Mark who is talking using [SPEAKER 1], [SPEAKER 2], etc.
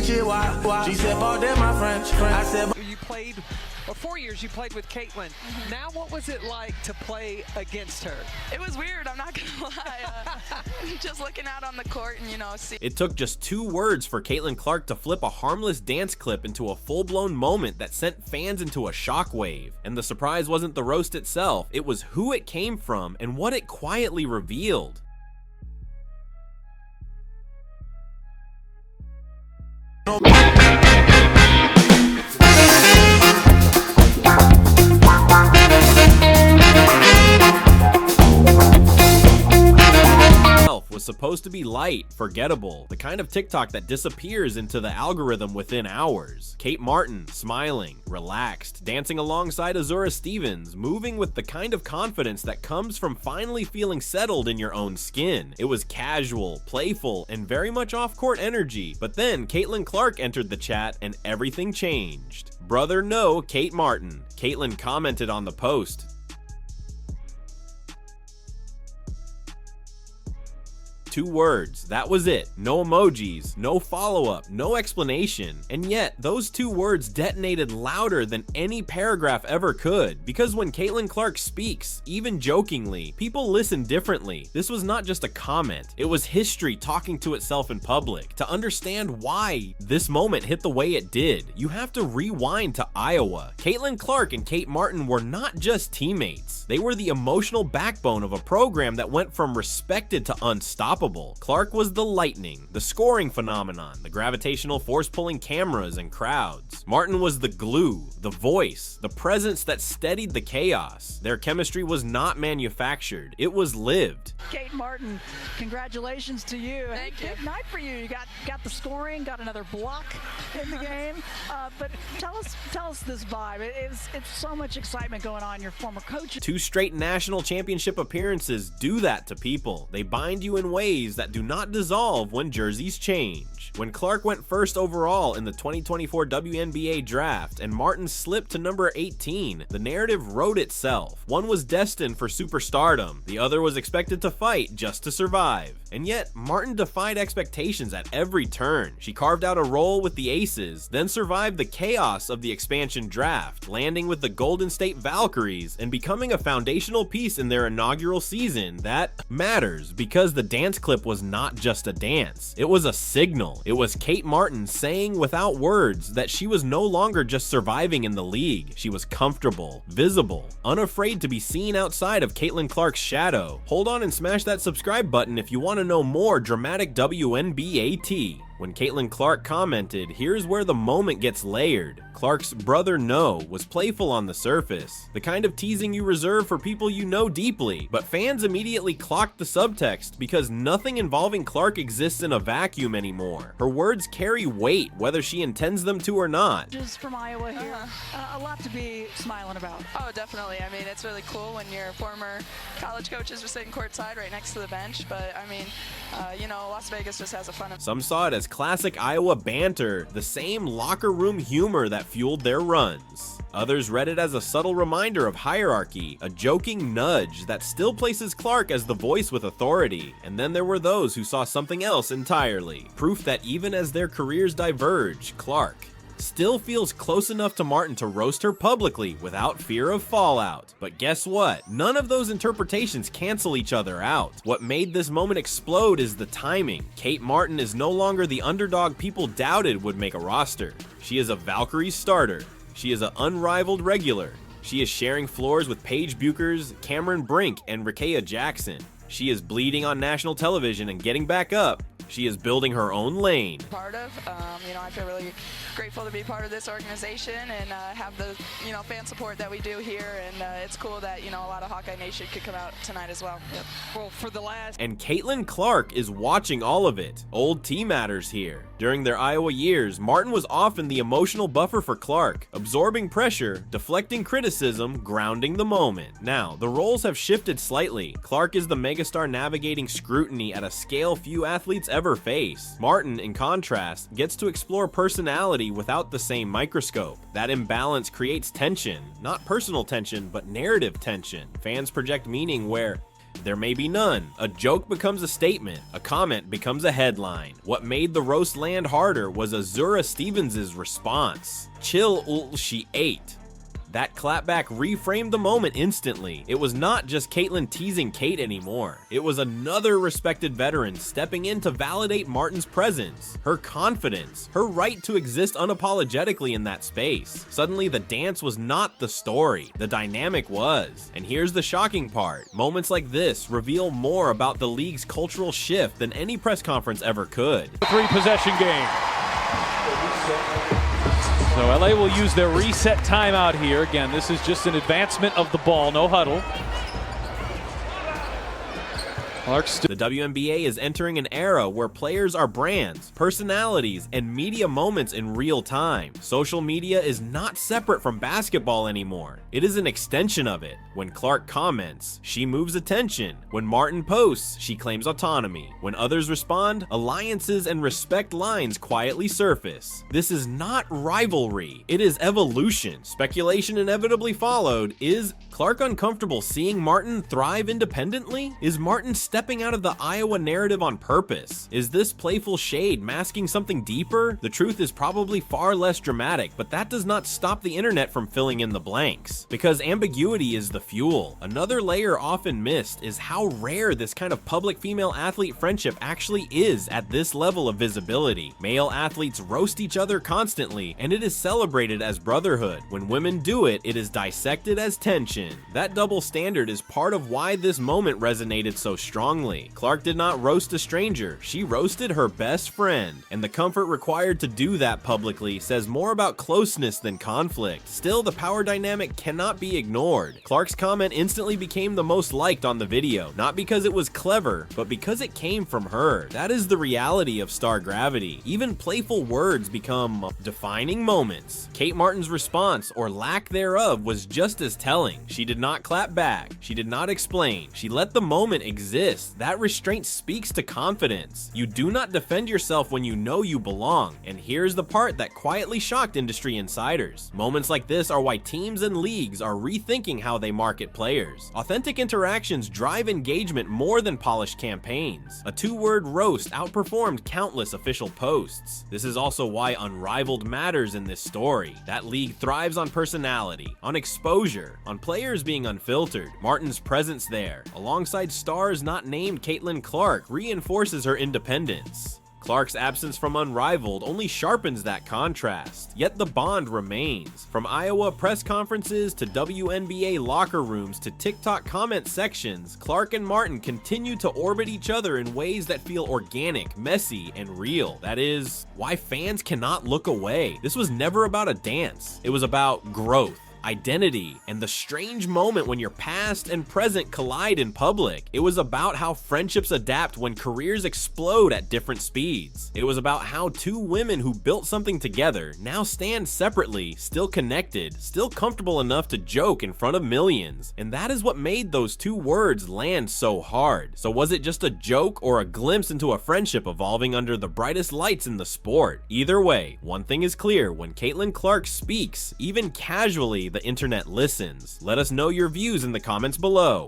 [SPEAKER 1] shit, why? She said, "Bought them my French." I said,
[SPEAKER 2] You played, or 4 years you played with Caitlin. Now, what was it like to play against her?
[SPEAKER 3] It was weird, I'm not gonna lie. Just looking out on the court and, see.
[SPEAKER 4] It took just 2 words for Caitlin Clark to flip a harmless dance clip into a full-blown moment that sent fans into a shockwave. And the surprise wasn't the roast itself, it was who it came from and what it quietly revealed. Was supposed to be light, forgettable, the kind of TikTok that disappears into the algorithm within hours. Kate Martin, smiling, relaxed, dancing alongside Azura Stevens, moving with the kind of confidence that comes from finally feeling settled in your own skin. It was casual, playful, and very much off-court energy, but then Caitlin Clark entered the chat and everything changed. Brother no, Kate Martin. Caitlin commented on the post, 2 words, that was it. No emojis, no follow-up, no explanation. And yet, those 2 words detonated louder than any paragraph ever could. Because when Caitlin Clark speaks, even jokingly, people listen differently. This was not just a comment, it was history talking to itself in public. To understand why this moment hit the way it did, you have to rewind to Iowa. Caitlin Clark and Kate Martin were not just teammates. They were the emotional backbone of a program that went from respected to unstoppable. Clark was the lightning, the scoring phenomenon, the gravitational force pulling cameras and crowds. Martin was the glue, the voice, the presence that steadied the chaos. Their chemistry was not manufactured, it was lived.
[SPEAKER 5] Kate Martin, congratulations to you.
[SPEAKER 3] Thank you.
[SPEAKER 5] Big night for you. You got the scoring, got another block in the game. But tell us this vibe. It's so much excitement going on. Your former coach.
[SPEAKER 4] 2 straight national championship appearances do that to people. They bind you in ways that do not dissolve when jerseys change. When Clark went first overall in the 2024 WNBA draft and Martin slipped to number 18, the narrative wrote itself. One was destined for superstardom, the other was expected to fight just to survive. And yet, Martin defied expectations at every turn. She carved out a role with the Aces, then survived the chaos of the expansion draft, landing with the Golden State Valkyries and becoming a foundational piece in their inaugural season that matters because the dance clip was not just a dance, it was a signal. It was Kate Martin saying without words that she was no longer just surviving in the league, she was comfortable, visible, unafraid to be seen outside of Caitlin Clark's shadow. Hold on and smash that subscribe button if you want to know more dramatic WNBA tea. When Caitlin Clark commented, "Here's where the moment gets layered." Clark's brother no was playful on the surface, the kind of teasing you reserve for people you know deeply, but fans immediately clocked the subtext because nothing involving Clark exists in a vacuum anymore. Her words carry weight whether she intends them to or not.
[SPEAKER 5] Just from Iowa here, a lot to be smiling about.
[SPEAKER 3] Oh, definitely. I mean, it's really cool when your former college coaches are sitting courtside right next to the bench, but I mean, Las Vegas just has a fun.
[SPEAKER 4] Some saw it as classic Iowa banter, the same locker room humor that fueled their runs. Others read it as a subtle reminder of hierarchy, a joking nudge that still places Clark as the voice with authority. And then there were those who saw something else entirely, proof that even as their careers diverge, Clark still feels close enough to Martin to roast her publicly without fear of fallout. But guess what? None of those interpretations cancel each other out. What made this moment explode is the timing. Kate Martin is no longer the underdog people doubted would make a roster. She is a Valkyrie starter. She is an unrivaled regular. She is sharing floors with Paige Buchers, Cameron Brink, and Rickea Jackson. She is bleeding on national television and getting back up. She is building her own lane.
[SPEAKER 3] Part of, I feel really grateful to be part of this organization and have the, fan support that we do here. And it's cool that, a lot of Hawkeye Nation could come out tonight as well. Yep.
[SPEAKER 2] Well, for the last...
[SPEAKER 4] And Caitlin Clark is watching all of it. Old T matters here. During their Iowa years, Martin was often the emotional buffer for Clark, absorbing pressure, deflecting criticism, grounding the moment. Now, the roles have shifted slightly. Clark is the megastar navigating scrutiny at a scale few athletes ever face. Martin, in contrast, gets to explore personality without the same microscope. That imbalance creates tension, not personal tension, but narrative tension. Fans project meaning where There may be none. A joke becomes a statement. A comment becomes a headline. What made the roast land harder was Azura Stevens' response. Chill, she ate. That clapback reframed the moment instantly. It was not just Caitlyn teasing Kate anymore. It was another respected veteran stepping in to validate Martin's presence, her confidence, her right to exist unapologetically in that space. Suddenly, the dance was not the story. The dynamic was. And here's the shocking part. Moments like this reveal more about the league's cultural shift than any press conference ever could.
[SPEAKER 6] 3-possession game. So LA will use their reset timeout here. Again, this is just an advancement of the ball, no huddle.
[SPEAKER 4] The WNBA is entering an era where players are brands, personalities, and media moments in real time. Social media is not separate from basketball anymore. It is an extension of it. When Clark comments, she moves attention. When Martin posts, she claims autonomy. When others respond, alliances and respect lines quietly surface. This is not rivalry, it is evolution. Speculation inevitably followed. Is Clark uncomfortable seeing Martin thrive independently? Is Martin stepping out of the Iowa narrative on purpose? Is this playful shade masking something deeper? The truth is probably far less dramatic, but that does not stop the internet from filling in the blanks. Because ambiguity is the fuel. Another layer often missed is how rare this kind of public female athlete friendship actually is at this level of visibility. Male athletes roast each other constantly, and it is celebrated as brotherhood. When women do it, it is dissected as tension. That double standard is part of why this moment resonated so strongly. Clark did not roast a stranger, she roasted her best friend. And the comfort required to do that publicly says more about closeness than conflict. Still, the power dynamic cannot be ignored. Clark's comment instantly became the most liked on the video, not because it was clever, but because it came from her. That is the reality of star gravity. Even playful words become defining moments. Kate Martin's response, or lack thereof, was just as telling. She did not clap back. She did not explain. She let the moment exist. That restraint speaks to confidence. You do not defend yourself when you know you belong. And here's the part that quietly shocked industry insiders. Moments like this are why teams and leagues are rethinking how they market players. Authentic interactions drive engagement more than polished campaigns. A two-word roast outperformed countless official posts. This is also why Unrivaled matters in this story. That league thrives on personality, on exposure, on players being unfiltered. Martin's presence there, alongside stars not named Caitlin Clark, reinforces her independence. Clark's absence from Unrivaled only sharpens that contrast, yet the bond remains. From Iowa press conferences to WNBA locker rooms to TikTok comment sections, Clark and Martin continue to orbit each other in ways that feel organic, messy, and real. That is why fans cannot look away. This was never about a dance. It was about growth, identity, and the strange moment when your past and present collide in public. It was about how friendships adapt when careers explode at different speeds. It was about how two women who built something together now stand separately, still connected, still comfortable enough to joke in front of millions. And that is what made those two words land so hard. So was it just a joke or a glimpse into a friendship evolving under the brightest lights in the sport? Either way, one thing is clear: when Caitlin Clark speaks, even casually, the internet listens. Let us know your views in the comments below.